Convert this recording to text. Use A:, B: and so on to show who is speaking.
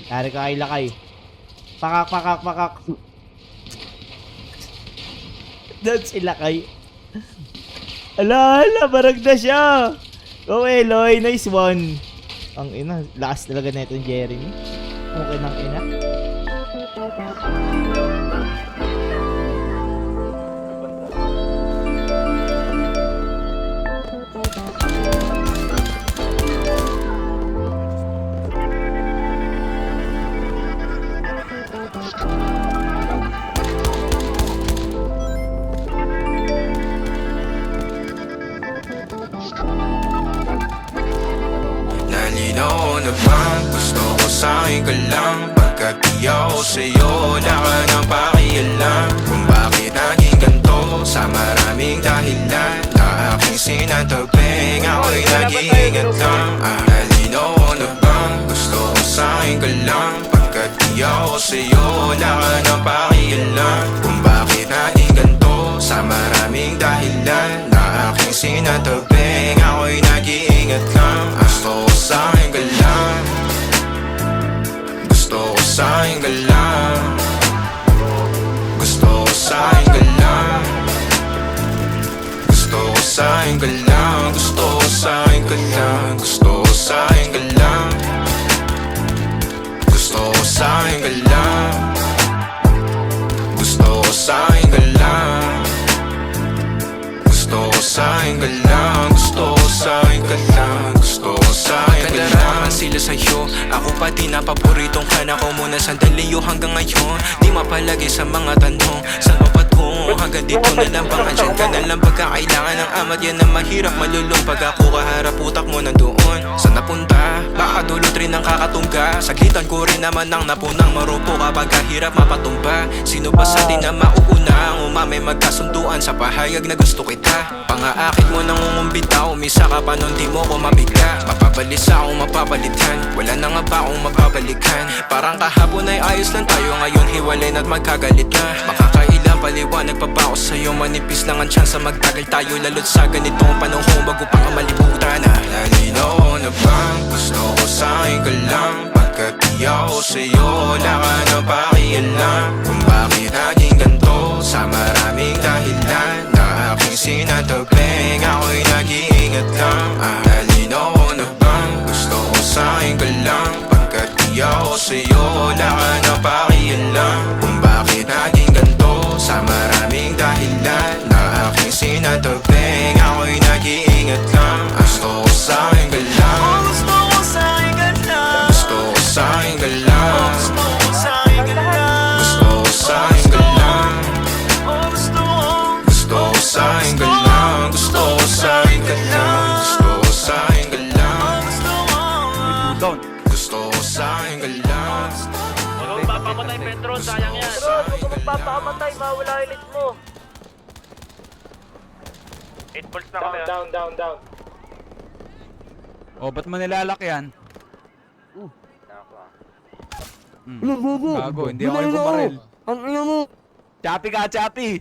A: Yari ka kay Lakay. Pakak, pakak, pakak. Doon si Lakay. Ala, barag na siya. Oh, Eloy, nice one. Ang ina, lakas talaga na itong Jeremy. Okay ng ina.
B: Nalinaw na bang gusto ko sa'kin ka lang? Pagkat di ako sa'yo, wala ka nang pakialam. Kung bakit naging ganito sa maraming dahilan na aking sinatagping, ako'y nag-iingat lang. Nalinaw na bang gusto ko sa'kin ka lang? Pagkat di ako sa'yo, wala ka nang pakialam. Kung bakit naging ganito sa maraming dahilan na aking sinatagping, ako'y nag-iingat lang. Gusto ko sa'kin ka lang. Gusto ko sa'kin ka lang. Gusto ko sa'kin ka lang. Gusto ko sa'kin ka lang. Gusto ko sa'kin ka lang. Gusto ko sa'kin ka lang. Gusto ko sa'kin ka lang. Gusto ko sa'kin ka lang. Gusto ko sa'kin ka lang. Gusto ko sa'kin ka lang. Gusto ko sa'kin ka lang. Kadalaman sila sa'yo, ako pa din na paboritong ka na ko muna sandali yo hanggang ngayon. Di mapalagi sa mga tanong, saan pa patungo? Hanggang dito na lang bang andyan ka na lang pagkakailangan ng amat? Yan ang mahirap malulong pag ako kaharap utak mo nandoon. Saan napunta? Baka dulot rin ang kakatungga. Saglitan ko rin naman ang napunang marupo kapag kahirap mapatumba. Sino ba sa atin na mauuna ang umamay magkasunduan sa pahayag na gusto kita? Pangaakit mo nang umumbita, umisa ka pa nun di mo ko mabigla. Mapabalisa akong mapapalitan, wala na nga ba akong mapabalikan? Parang kahapon ay ayos lang tayo, ngayon hiwalay na't magkagalit na. Makakailang paliwanag pa ba ako sa'yo? Manipis lang ang tsansa magtagal tayo, lalo't sa ganitong panahon bago pa ka malibutan na. Nalinaw na bang gusto ko sa'kin ka lang? Pagkat di ako sa'yo, wala ka nang pakialam. Kung bakit naging ganito sa maraming dahilan na aking sinatagping, ako'y nag-iingat lang. Nalinaw na bang gusto ko sa'kin ka lang? Pagkat di ako sa'yo, wala ka nang pakialam. Kung bakit naging ganito sa maraming dahilan na aking sinatagping, ako'y nag-iingat lang. Gusto ko sa'kin ka lang. Gusto ko sa'kin ka lang. Gusto ko sa'kin ka lang. Gusto ko sa'kin ka lang. Gusto ko sa'kin ka lang. Gusto ko sa'kin ka lang. Gusto ko sa'kin ka lang. Gusto ko sa'kin ka lang. Gusto ko sa'kin ka lang.
C: Huwag kang papamatay, Pedro. Sayang yan.
D: Bro, huwag ka magpapamatay. Mawala yung lit mo.
C: 8 volts na kami.
D: Down.
E: Oh, ba't mo nilalakyan? Gago, hindi ako yung bumaril.
D: Ang ina mo.
E: Chappy ka, Chappy!